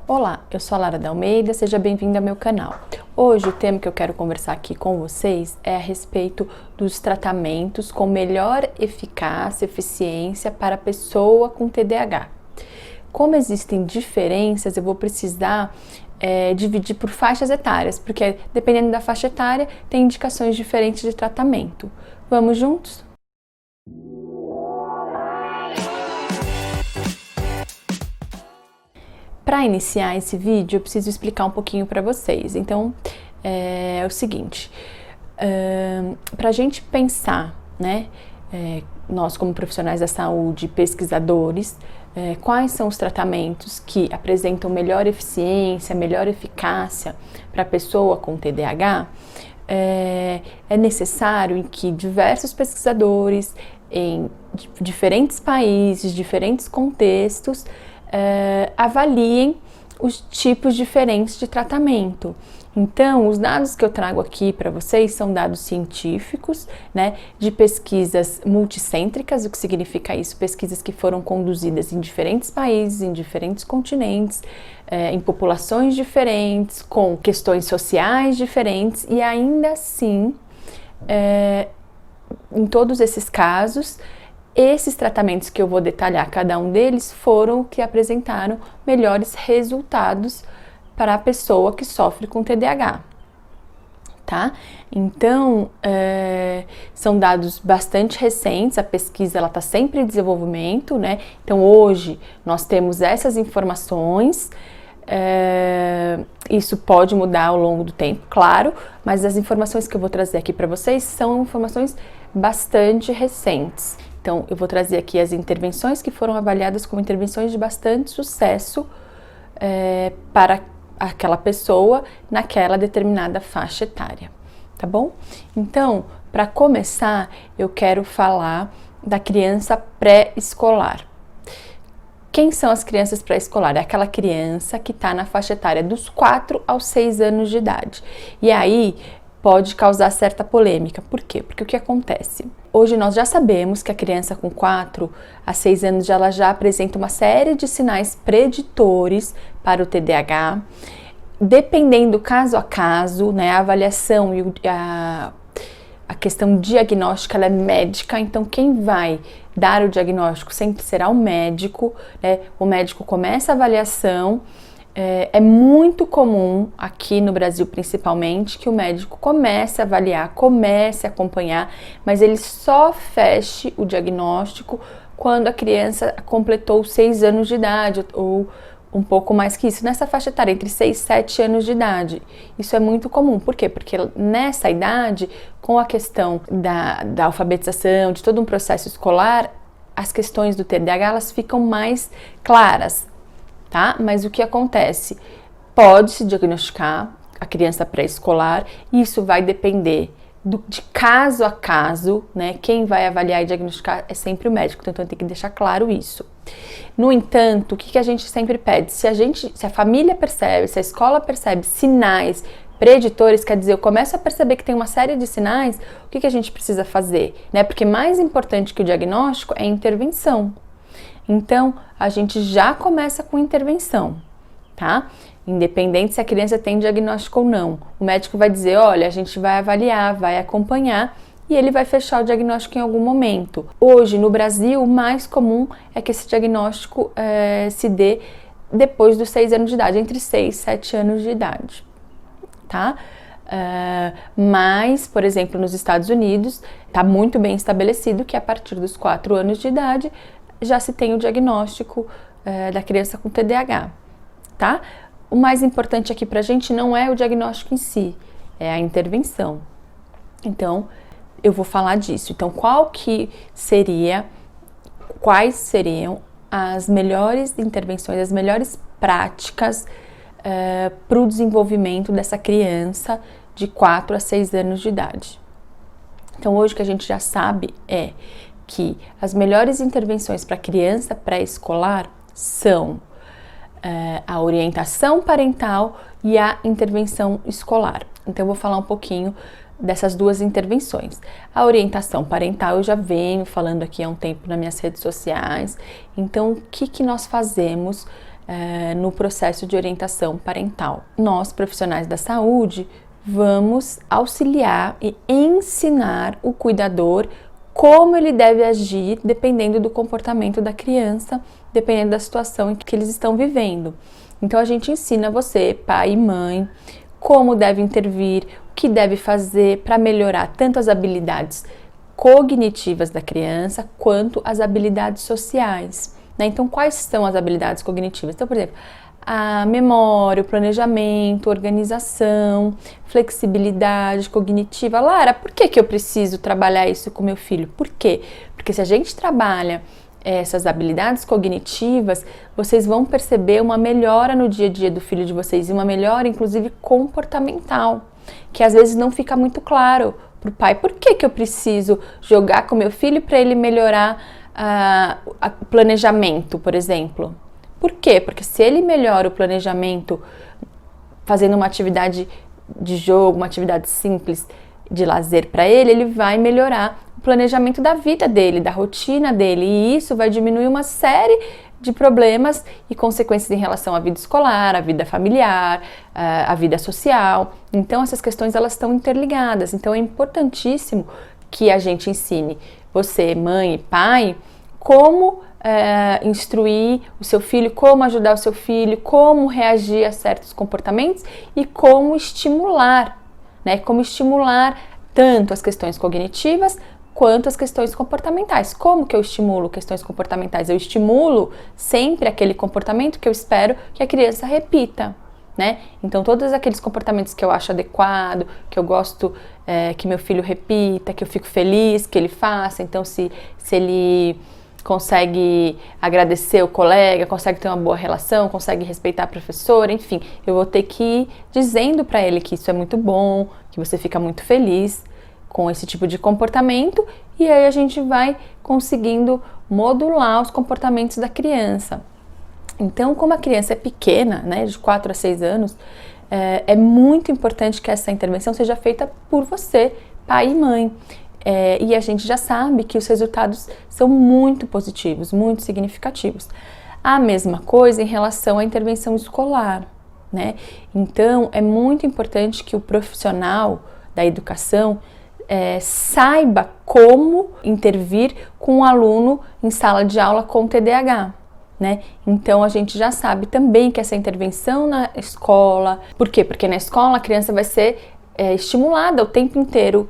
Olá, eu sou a Lara da Almeida, seja bem-vinda ao meu canal. Hoje o tema que eu quero conversar aqui com vocês é a respeito dos tratamentos com melhor eficácia e eficiência para a pessoa com TDAH. Como existem diferenças, eu vou precisar dividir por faixas etárias, porque dependendo da faixa etária, tem indicações diferentes de tratamento. Vamos juntos? Para iniciar esse vídeo, eu preciso explicar um pouquinho para vocês. Então, é o seguinte, para a gente pensar, né, nós como profissionais da saúde, pesquisadores, quais são os tratamentos que apresentam melhor eficiência, melhor eficácia para a pessoa com TDAH, é necessário em que diversos pesquisadores em diferentes países, diferentes contextos, avaliem os tipos diferentes de tratamento. Então, os dados que eu trago aqui para vocês são dados científicos, né, de pesquisas multicêntricas. O que significa isso? Pesquisas que foram conduzidas em diferentes países, em diferentes continentes, em populações diferentes, com questões sociais diferentes, e ainda assim, em todos esses casos, esses tratamentos que eu vou detalhar, cada um deles, foram o que apresentaram melhores resultados para a pessoa que sofre com TDAH, tá? Então, são dados bastante recentes, a pesquisa ela está sempre em desenvolvimento, né? Então, hoje, nós temos essas informações, isso pode mudar ao longo do tempo, claro, mas as informações que eu vou trazer aqui para vocês são informações bastante recentes. Então, eu vou trazer aqui as intervenções que foram avaliadas como intervenções de bastante sucesso para aquela pessoa naquela determinada faixa etária, tá bom? Então, para começar, eu quero falar da criança pré-escolar. Quem são as crianças pré-escolar? É aquela criança que está na faixa etária dos 4 aos 6 anos de idade. E aí, pode causar certa polêmica. Por quê? Porque o que acontece? Hoje nós já sabemos que a criança com 4 a 6 anos ela já apresenta uma série de sinais preditores para o TDAH. Dependendo caso a caso, né, a avaliação e a questão diagnóstica ela é médica, então quem vai dar o diagnóstico sempre será o médico, né? O médico começa a avaliação. É muito comum, aqui no Brasil principalmente, que o médico comece a avaliar, comece a acompanhar, mas ele só feche o diagnóstico quando a criança completou 6 anos de idade, ou um pouco mais que isso, nessa faixa etária, entre 6 e 7 anos de idade. Isso é muito comum. Por quê? Porque nessa idade, com a questão da alfabetização, de todo um processo escolar, as questões do TDAH elas ficam mais claras. Tá? Mas o que acontece? Pode se diagnosticar a criança pré-escolar, isso vai depender de caso a caso, né? Quem vai avaliar e diagnosticar é sempre o médico, então tem que deixar claro isso. No entanto, o que a gente sempre pede? Se a família percebe, se a escola percebe sinais preditores, quer dizer, eu começo a perceber que tem uma série de sinais, o que a gente precisa fazer? Né? Porque mais importante que o diagnóstico é a intervenção. Então, a gente já começa com intervenção, tá? Independente se a criança tem diagnóstico ou não. O médico vai dizer, olha, a gente vai avaliar, vai acompanhar e ele vai fechar o diagnóstico em algum momento. Hoje, no Brasil, o mais comum é que esse diagnóstico se dê depois dos 6 anos de idade, entre 6 e 7 anos de idade, tá? Mas, por exemplo, nos Estados Unidos, está muito bem estabelecido que a partir dos 4 anos de idade já se tem o diagnóstico da criança com TDAH, tá? O mais importante aqui pra gente não é o diagnóstico em si, é a intervenção. Então, eu vou falar disso. Então, quais seriam as melhores intervenções, as melhores práticas para o desenvolvimento dessa criança de 4 a 6 anos de idade? Então, hoje o que a gente já sabe é que as melhores intervenções para criança pré-escolar são a orientação parental e a intervenção escolar. Então, eu vou falar um pouquinho dessas duas intervenções. A orientação parental eu já venho falando aqui há um tempo nas minhas redes sociais. Então, o que nós fazemos no processo de orientação parental. Nós, profissionais da saúde, vamos auxiliar e ensinar o cuidador como ele deve agir dependendo do comportamento da criança, dependendo da situação em que eles estão vivendo. Então a gente ensina você, pai e mãe, como deve intervir, o que deve fazer para melhorar tanto as habilidades cognitivas da criança quanto as habilidades sociais, né? Então, quais são as habilidades cognitivas? Então, por exemplo, a memória, o planejamento, organização, flexibilidade cognitiva. Lara, por que eu preciso trabalhar isso com meu filho? Por quê? Porque se a gente trabalha essas habilidades cognitivas, vocês vão perceber uma melhora no dia a dia do filho de vocês e uma melhora, inclusive, comportamental, que às vezes não fica muito claro para o pai. Por que eu preciso jogar com meu filho para ele melhorar o planejamento, por exemplo? Por quê? Porque se ele melhora o planejamento fazendo uma atividade de jogo, uma atividade simples de lazer para ele, ele vai melhorar o planejamento da vida dele, da rotina dele, e isso vai diminuir uma série de problemas e consequências em relação à vida escolar, à vida familiar, à vida social. Então essas questões elas estão interligadas, então é importantíssimo que a gente ensine você, mãe e pai, como instruir o seu filho, como ajudar o seu filho, como reagir a certos comportamentos e como estimular, né? Como estimular tanto as questões cognitivas quanto as questões comportamentais. Como que eu estimulo questões comportamentais? Eu estimulo sempre aquele comportamento que eu espero que a criança repita, né? Então, todos aqueles comportamentos que eu acho adequado, que eu gosto que meu filho repita, que eu fico feliz que ele faça. Então, se ele consegue agradecer o colega, consegue ter uma boa relação, consegue respeitar a professora, enfim, eu vou ter que ir dizendo para ele que isso é muito bom, que você fica muito feliz com esse tipo de comportamento, e aí a gente vai conseguindo modular os comportamentos da criança. Então, como a criança é pequena, né, de 4 a 6 anos, é muito importante que essa intervenção seja feita por você, pai e mãe. E a gente já sabe que os resultados são muito positivos, muito significativos. A mesma coisa em relação à intervenção escolar, né? Então, é muito importante que o profissional da educação saiba como intervir com um aluno em sala de aula com TDAH, né? Então, a gente já sabe também que essa intervenção na escola... Por quê? Porque na escola a criança vai ser estimulada o tempo inteiro,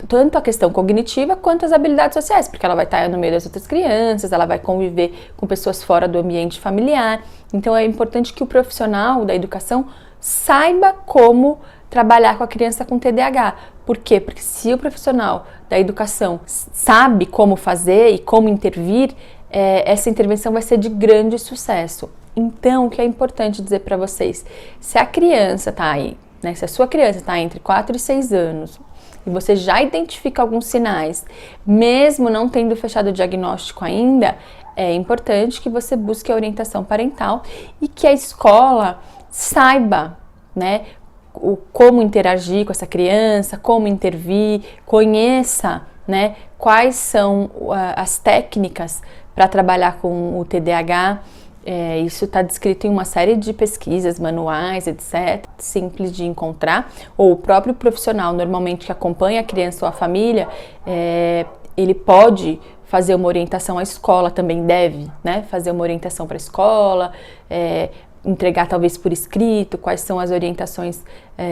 tanto a questão cognitiva quanto as habilidades sociais, porque ela vai estar no meio das outras crianças, ela vai conviver com pessoas fora do ambiente familiar. Então é importante que o profissional da educação saiba como trabalhar com a criança com TDAH. Por quê? Porque se o profissional da educação sabe como fazer e como intervir, essa intervenção vai ser de grande sucesso. Então, o que é importante dizer para vocês? Se a criança está aí, né, se a sua criança está entre 4 e 6 anos, e você já identifica alguns sinais, mesmo não tendo fechado o diagnóstico ainda, é importante que você busque a orientação parental e que a escola saiba, né, como interagir com essa criança, como intervir, conheça, né, quais são as técnicas para trabalhar com o TDAH. Isso está descrito em uma série de pesquisas, manuais, etc. Simples de encontrar. Ou o próprio profissional, normalmente, que acompanha a criança ou a família, ele pode fazer uma orientação à escola, também deve, né? Fazer uma orientação para a escola, entregar talvez por escrito quais são as orientações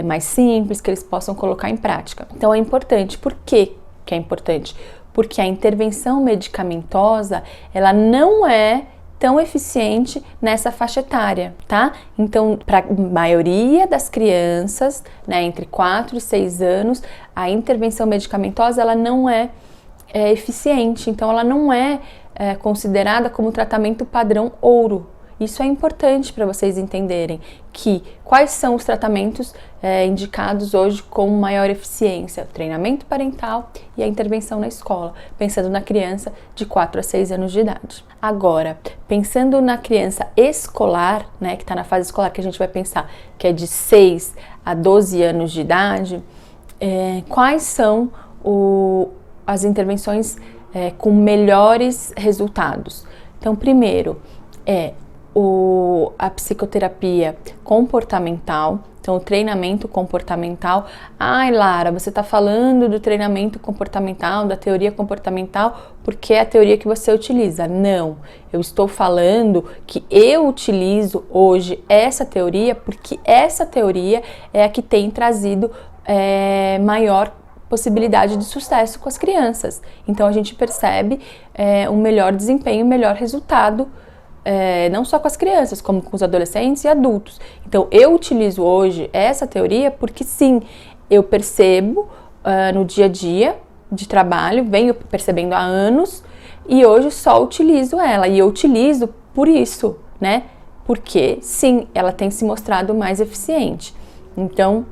mais simples que eles possam colocar em prática. Então é importante. Por que é importante? Porque a intervenção medicamentosa, ela não é tão eficiente nessa faixa etária, tá? Então, para a maioria das crianças, né, entre 4 e 6 anos, a intervenção medicamentosa, ela não é eficiente, então ela não é considerada como tratamento padrão ouro. Isso é importante para vocês entenderem quais são os tratamentos indicados hoje com maior eficiência: o treinamento parental e a intervenção na escola, pensando na criança de 4 a 6 anos de idade. Agora, pensando na criança escolar, né, que está na fase escolar, que a gente vai pensar que é de 6 a 12 anos de idade, quais são as intervenções com melhores resultados? Então, primeiro, a psicoterapia comportamental, então o treinamento comportamental. Ai, Lara, você está falando do treinamento comportamental, da teoria comportamental, porque é a teoria que você utiliza. Não, eu estou falando que eu utilizo hoje essa teoria porque essa teoria é a que tem trazido maior possibilidade de sucesso com as crianças. Então a gente percebe um melhor desempenho, um melhor resultado, não só com as crianças, como com os adolescentes e adultos. Então eu utilizo hoje essa teoria porque sim, eu percebo no dia a dia de trabalho, venho percebendo há anos e hoje só utilizo ela. E eu utilizo por isso, né? Porque sim, ela tem se mostrado mais eficiente. Então,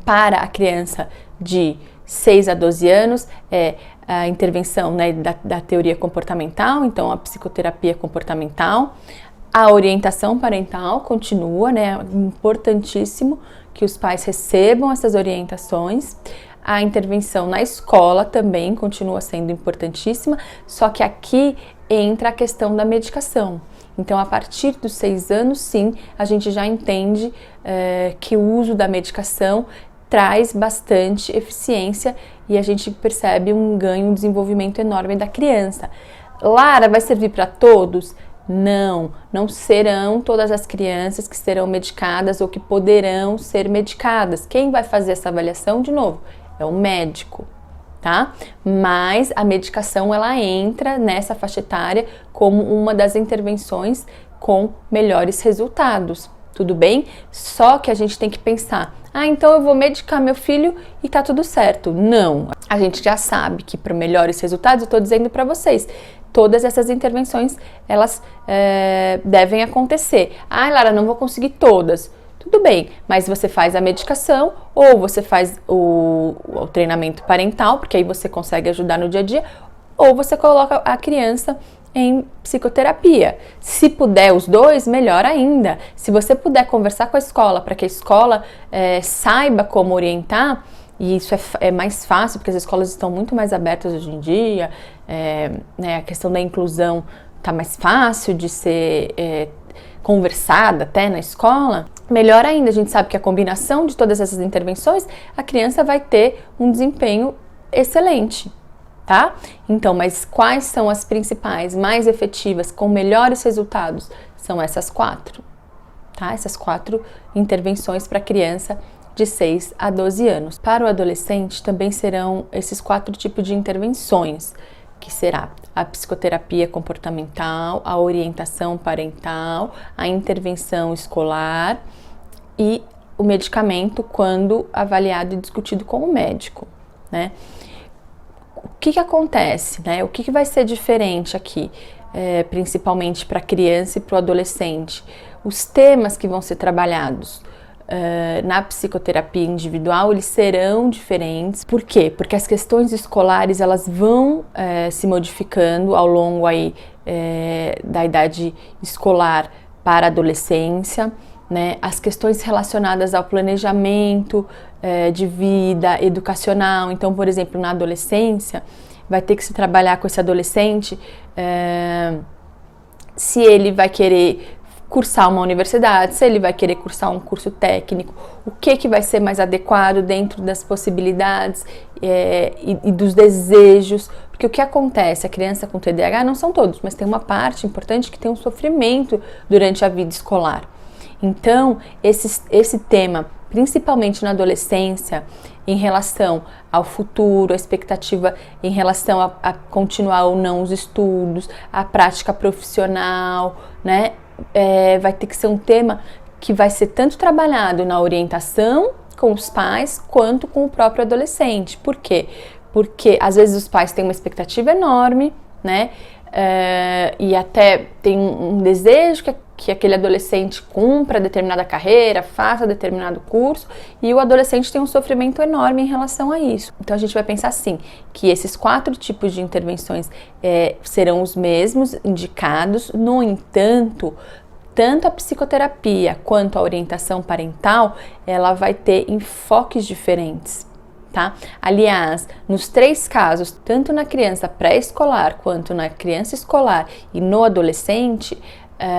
para a criança de 6 a 12 anos, a intervenção, né, da teoria comportamental, então a psicoterapia comportamental. A orientação parental continua, né, importantíssimo que os pais recebam essas orientações. A intervenção na escola também continua sendo importantíssima, só que aqui entra a questão da medicação. Então, a partir dos 6 anos, sim, a gente já entende que o uso da medicação traz bastante eficiência e a gente percebe um ganho, um desenvolvimento enorme da criança. Lara, vai servir para todos? Não, não serão todas as crianças que serão medicadas ou que poderão ser medicadas. Quem vai fazer essa avaliação, de novo, é o médico, tá? Mas a medicação, ela entra nessa faixa etária como uma das intervenções com melhores resultados. Tudo bem? Só que a gente tem que pensar, então eu vou medicar meu filho e tá tudo certo. Não, a gente já sabe que para melhores resultados, eu tô dizendo para vocês, todas essas intervenções, elas devem acontecer. Lara, não vou conseguir todas. Tudo bem, mas você faz a medicação ou você faz o treinamento parental, porque aí você consegue ajudar no dia a dia, ou você coloca a criança em psicoterapia. Se puder os dois, melhor ainda. Se você puder conversar com a escola para que a escola saiba como orientar, e isso é mais fácil porque as escolas estão muito mais abertas hoje em dia, né, a questão da inclusão está mais fácil de ser conversada até na escola, melhor ainda. A gente sabe que a combinação de todas essas intervenções, a criança vai ter um desempenho excelente. Tá? Então, mas quais são as principais, mais efetivas, com melhores resultados? São essas 4, tá? Essas 4 intervenções para criança de 6 a 12 anos. Para o adolescente também serão esses 4 tipos de intervenções, que será a psicoterapia comportamental, a orientação parental, a intervenção escolar e o medicamento quando avaliado e discutido com o médico, né? O que acontece, né? O que vai ser diferente aqui, principalmente para a criança e para o adolescente? Os temas que vão ser trabalhados na psicoterapia individual, eles serão diferentes. Por quê? Porque as questões escolares, elas vão se modificando ao longo aí, da idade escolar para a adolescência, né? As questões relacionadas ao planejamento de vida, educacional. Então, por exemplo, na adolescência, vai ter que se trabalhar com esse adolescente se ele vai querer cursar uma universidade, se ele vai querer cursar um curso técnico, o que vai ser mais adequado dentro das possibilidades e dos desejos. Porque o que acontece, a criança com TDAH, não são todos, mas tem uma parte importante que tem um sofrimento durante a vida escolar. Então, esse tema, principalmente na adolescência, em relação ao futuro, a expectativa em relação a continuar ou não os estudos, a prática profissional, né? Vai ter que ser um tema que vai ser tanto trabalhado na orientação com os pais, quanto com o próprio adolescente. Por quê? Porque às vezes os pais têm uma expectativa enorme, né? E até tem um desejo que aquele adolescente cumpra determinada carreira, faça determinado curso, e o adolescente tem um sofrimento enorme em relação a isso. Então a gente vai pensar assim, que esses 4 tipos de intervenções serão os mesmos indicados. No entanto, tanto a psicoterapia quanto a orientação parental, ela vai ter enfoques diferentes. Tá? Aliás, nos 3 casos, tanto na criança pré-escolar quanto na criança escolar e no adolescente,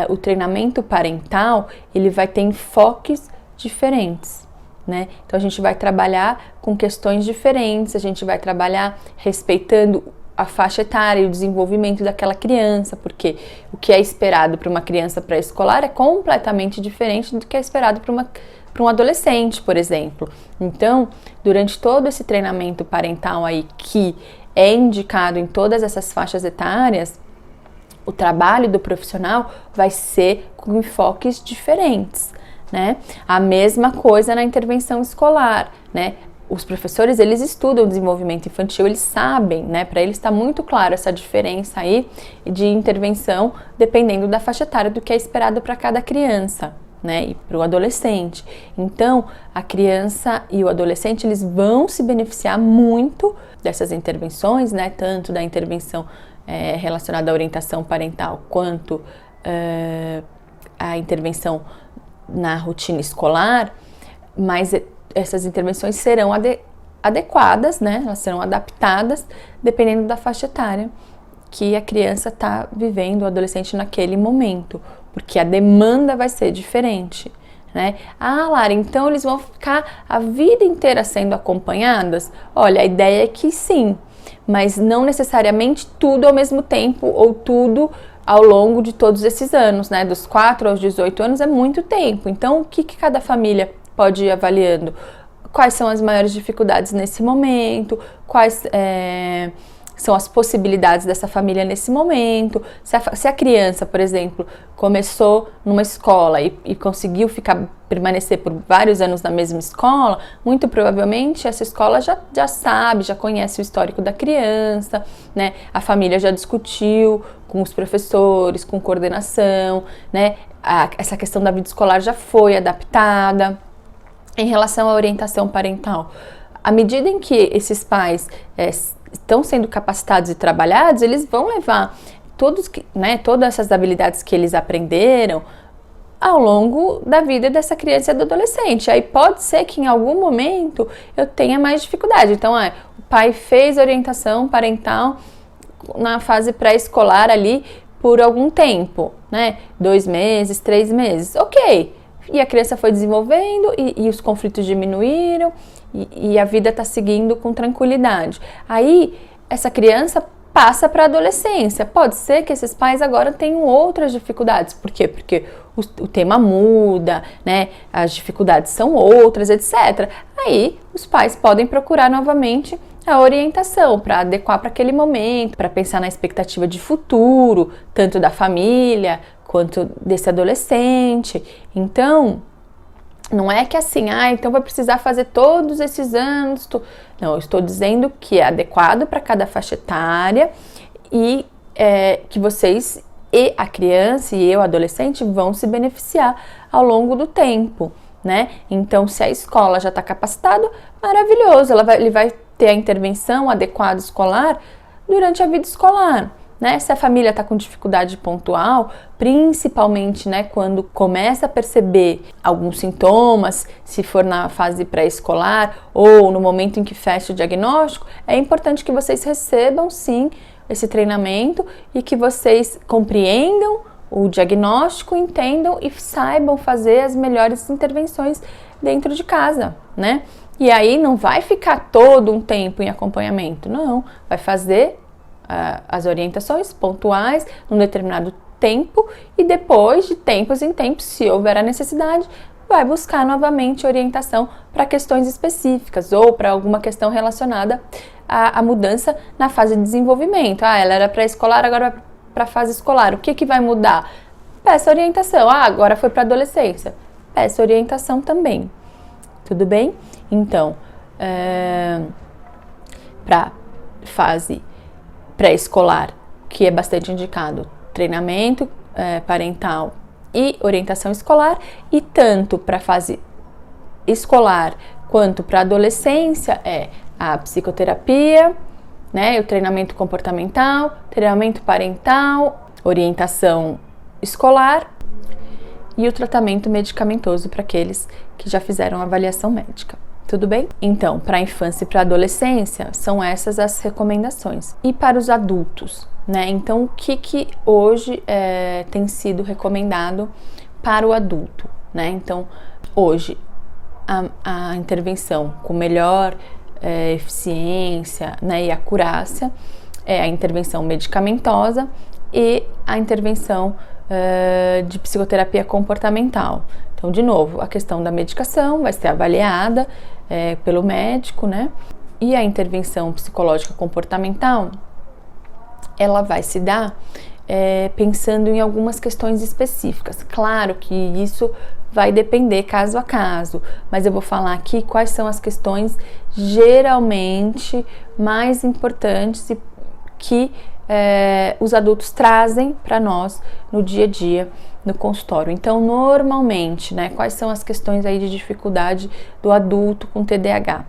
o treinamento parental, ele vai ter enfoques diferentes, né? Então a gente vai trabalhar com questões diferentes, a gente vai trabalhar respeitando a faixa etária e o desenvolvimento daquela criança, porque o que é esperado para uma criança pré-escolar é completamente diferente do que é esperado para um adolescente, por exemplo. Então, durante todo esse treinamento parental aí que é indicado em todas essas faixas etárias, o trabalho do profissional vai ser com enfoques diferentes, né? A mesma coisa na intervenção escolar, né? Os professores, eles estudam o desenvolvimento infantil, eles sabem, né? Para eles está muito claro essa diferença aí de intervenção dependendo da faixa etária do que é esperado para cada criança, né? E para o adolescente. Então, a criança e o adolescente, eles vão se beneficiar muito dessas intervenções, né? Tanto da intervenção relacionada à orientação parental, quanto a intervenção na rotina escolar, mas essas intervenções serão adequadas, né? Elas serão adaptadas dependendo da faixa etária que a criança está vivendo, o adolescente naquele momento, porque a demanda vai ser diferente, né? Ah, Lara, então eles vão ficar a vida inteira sendo acompanhadas? Olha, a ideia é que sim, mas não necessariamente tudo ao mesmo tempo ou tudo ao longo de todos esses anos, né? Dos 4 aos 18 anos é muito tempo. Então, o que cada família pode ir avaliando? Quais são as maiores dificuldades nesse momento? Quais são as possibilidades dessa família nesse momento? Se a criança, por exemplo, começou numa escola e conseguiu permanecer por vários anos na mesma escola, muito provavelmente essa escola já sabe, já conhece o histórico da criança, né? A família já discutiu com os professores, com coordenação, né? Essa questão da vida escolar já foi adaptada. Em relação à orientação parental, à medida em que esses pais estão sendo capacitados e trabalhados, eles vão levar todas essas habilidades que eles aprenderam ao longo da vida dessa criança e do adolescente. Aí pode ser que em algum momento eu tenha mais dificuldade. Então, o pai fez orientação parental na fase pré-escolar ali por algum tempo, né? 2 meses, 3 meses, ok. E a criança foi desenvolvendo e os conflitos diminuíram e a vida está seguindo com tranquilidade. Aí, essa criança passa para a adolescência. Pode ser que esses pais agora tenham outras dificuldades. Por quê? Porque o tema muda, né? As dificuldades são outras, etc. Aí, os pais podem procurar novamente a orientação para adequar para aquele momento, para pensar na expectativa de futuro, tanto da família quanto desse adolescente. Então, não é que assim, então vai precisar fazer todos esses anos. Não, eu estou dizendo que é adequado para cada faixa etária e que vocês e a criança e o adolescente vão se beneficiar ao longo do tempo, né? Então, se a escola já está capacitada, maravilhoso, ele vai ter a intervenção adequada escolar durante a vida escolar. Né? Se a família está com dificuldade pontual, principalmente, né, quando começa a perceber alguns sintomas, se for na fase pré-escolar ou no momento em que fecha o diagnóstico, é importante que vocês recebam sim esse treinamento e que vocês compreendam o diagnóstico, entendam e saibam fazer as melhores intervenções dentro de casa, né? E aí não vai ficar todo um tempo em acompanhamento, não, vai fazer as orientações pontuais num determinado tempo e depois de tempos em tempos, se houver a necessidade, vai buscar novamente orientação para questões específicas ou para alguma questão relacionada à mudança na fase de desenvolvimento. Ela era pré-escolar, agora vai para a fase escolar. O que vai mudar? Peça orientação. Agora foi para a adolescência. Peça orientação também. Tudo bem? Então, para fase pré-escolar, que é bastante indicado, treinamento parental e orientação escolar, e tanto para a fase escolar quanto para a adolescência a psicoterapia, né, o treinamento comportamental, treinamento parental, orientação escolar e o tratamento medicamentoso para aqueles que já fizeram avaliação médica. Tudo bem? Então, para a infância e para a adolescência, são essas as recomendações. E para os adultos, né? Então, o que hoje tem sido recomendado para o adulto, né? Então, hoje, a intervenção com melhor eficiência, né, e acurácia é a intervenção medicamentosa e a intervenção de psicoterapia comportamental. Então, de novo, a questão da medicação vai ser avaliada pelo médico, né? E a intervenção psicológica comportamental, ela vai se dar pensando em algumas questões específicas. Claro que isso vai depender caso a caso, mas eu vou falar aqui quais são as questões geralmente mais importantes e que os adultos trazem para nós no dia a dia, no consultório. Então, normalmente, né, quais são as questões aí de dificuldade do adulto com TDAH?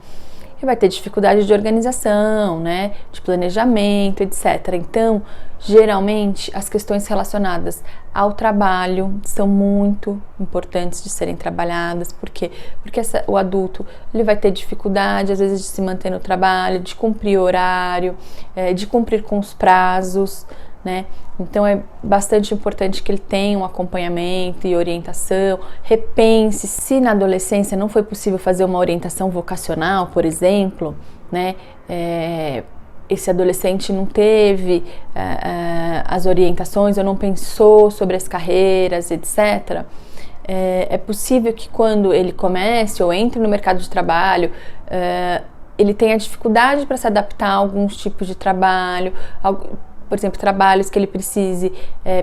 Ele vai ter dificuldade de organização, né, de planejamento, etc. Então, geralmente, as questões relacionadas ao trabalho são muito importantes de serem trabalhadas. Por quê? Porque o adulto ele vai ter dificuldade, às vezes, de se manter no trabalho, de cumprir horário, de cumprir com os prazos, né? Então é bastante importante que ele tenha um acompanhamento e orientação. Repense se na adolescência não foi possível fazer uma orientação vocacional, por exemplo, né? Esse adolescente não teve as orientações ou não pensou sobre as carreiras, etc. É possível que quando ele comece ou entre no mercado de trabalho, ele tenha dificuldade para se adaptar a alguns tipos de trabalho, por exemplo, trabalhos que ele precise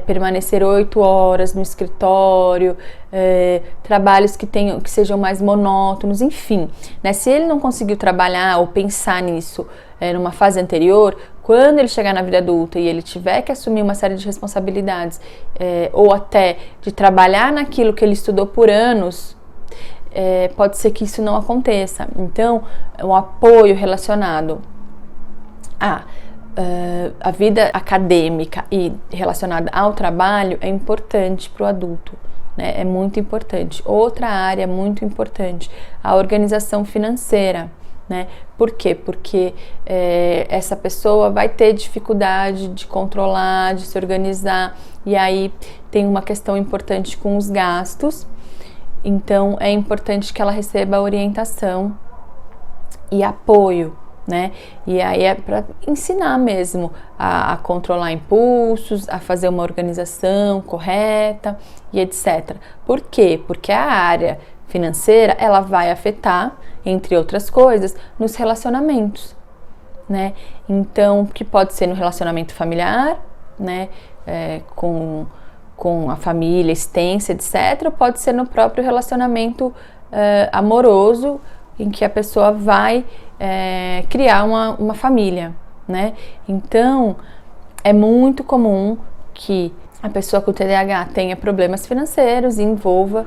permanecer 8 horas no escritório, trabalhos que sejam mais monótonos, enfim, né? Se ele não conseguiu trabalhar ou pensar nisso numa fase anterior, quando ele chegar na vida adulta e ele tiver que assumir uma série de responsabilidades, ou até de trabalhar naquilo que ele estudou por anos, pode ser que isso não aconteça. Então, o apoio relacionado a vida acadêmica e relacionada ao trabalho é importante para o adulto, né? É muito importante. Outra área muito importante, a organização financeira, né? Por quê? Porque essa pessoa vai ter dificuldade de controlar, de se organizar, e aí tem uma questão importante com os gastos. Então é importante que ela receba orientação e apoio, né? E aí é para ensinar mesmo a controlar impulsos, a fazer uma organização correta e etc. Por quê? Porque a área financeira, ela vai afetar, entre outras coisas, nos relacionamentos, né? Então, que pode ser no relacionamento familiar, né? Com a família extensa, etc. Ou pode ser no próprio relacionamento amoroso, em que a pessoa vai criar uma família, né? Então, é muito comum que a pessoa com TDAH tenha problemas financeiros e envolva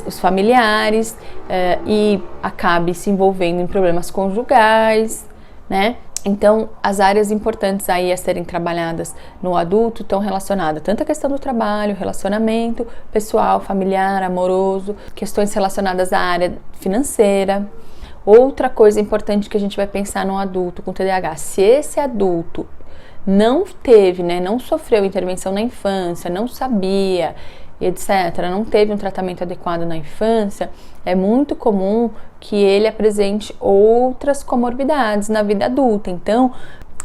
os familiares e acabe se envolvendo em problemas conjugais, né? Então, as áreas importantes aí a serem trabalhadas no adulto estão relacionadas tanto à questão do trabalho, relacionamento pessoal, familiar, amoroso, questões relacionadas à área financeira. Outra coisa importante que a gente vai pensar no adulto com TDAH, se esse adulto não teve, né, não sofreu intervenção na infância, não sabia, etc., não teve um tratamento adequado na infância, é muito comum que ele apresente outras comorbidades na vida adulta. Então,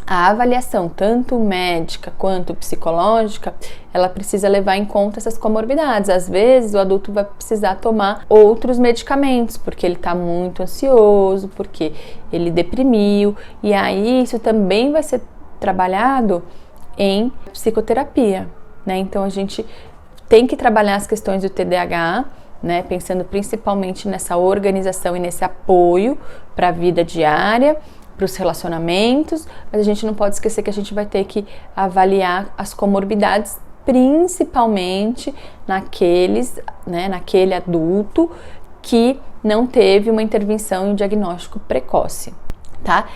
a avaliação, tanto médica quanto psicológica, ela precisa levar em conta essas comorbidades. Às vezes, o adulto vai precisar tomar outros medicamentos, porque ele está muito ansioso, porque ele deprimiu, e aí isso também vai ser trabalhado em psicoterapia, né? Então, a gente tem que trabalhar as questões do TDAH, né? Pensando principalmente nessa organização e nesse apoio para a vida diária, para os relacionamentos, mas a gente não pode esquecer que a gente vai ter que avaliar as comorbidades, principalmente naquele adulto que não teve uma intervenção e um diagnóstico precoce, tá?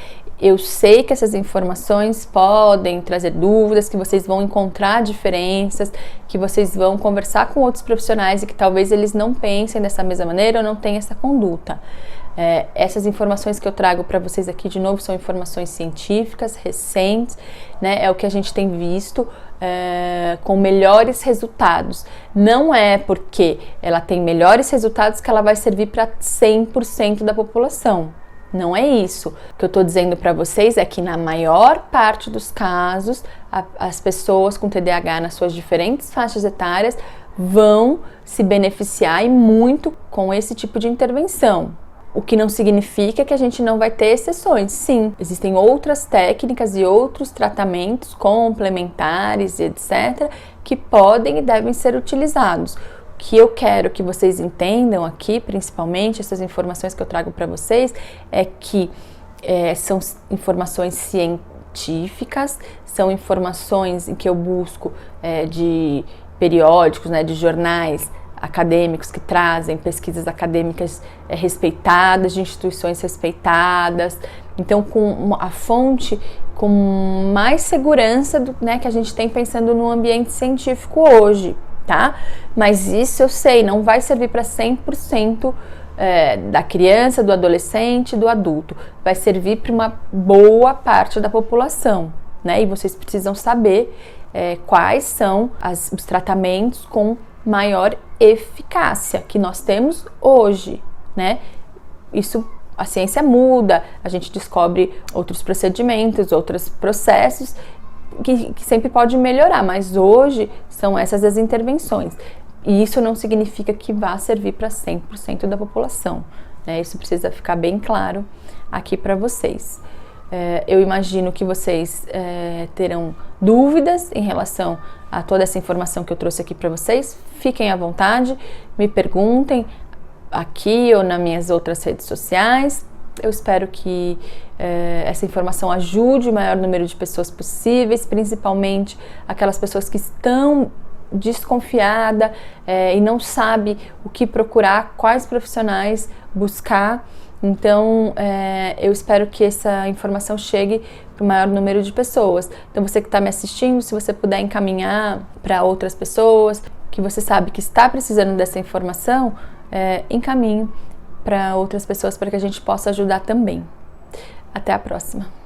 Eu sei que essas informações podem trazer dúvidas, que vocês vão encontrar diferenças, que vocês vão conversar com outros profissionais e que talvez eles não pensem dessa mesma maneira ou não tenham essa conduta. Essas informações que eu trago para vocês aqui, de novo, são informações científicas, recentes, né? É o que a gente tem visto com melhores resultados. Não é porque ela tem melhores resultados que ela vai servir para 100% da população. Não é isso. O que eu estou dizendo para vocês é que na maior parte dos casos, as pessoas com TDAH nas suas diferentes faixas etárias vão se beneficiar e muito com esse tipo de intervenção. O que não significa que a gente não vai ter exceções. Sim, existem outras técnicas e outros tratamentos complementares, etc., que podem e devem ser utilizados. O que eu quero que vocês entendam aqui, principalmente, essas informações que eu trago para vocês, é que são informações científicas, são informações em que eu busco de periódicos, né, de jornais acadêmicos que trazem pesquisas acadêmicas respeitadas, de instituições respeitadas, então com a fonte com mais segurança né, que a gente tem pensando no ambiente científico hoje, tá? Mas isso eu sei, não vai servir para 100% da criança, do adolescente, do adulto, vai servir para uma boa parte da população, né? E vocês precisam saber quais são os tratamentos com maior eficácia que nós temos hoje, né? Isso, a ciência muda, a gente descobre outros procedimentos, outros processos que sempre pode melhorar, mas hoje são essas as intervenções. E isso não significa que vá servir para 100% da população, né? Isso precisa ficar bem claro aqui para vocês. Eu imagino que vocês terão dúvidas em relação a toda essa informação que eu trouxe aqui para vocês. Fiquem à vontade, me perguntem aqui ou nas minhas outras redes sociais. Eu espero que essa informação ajude o maior número de pessoas possíveis, principalmente aquelas pessoas que estão desconfiadas e não sabem o que procurar, quais profissionais buscar. Então, eu espero que essa informação chegue para o maior número de pessoas. Então, você que está me assistindo, se você puder encaminhar para outras pessoas, que você sabe que está precisando dessa informação, encaminhe para outras pessoas para que a gente possa ajudar também. Até a próxima!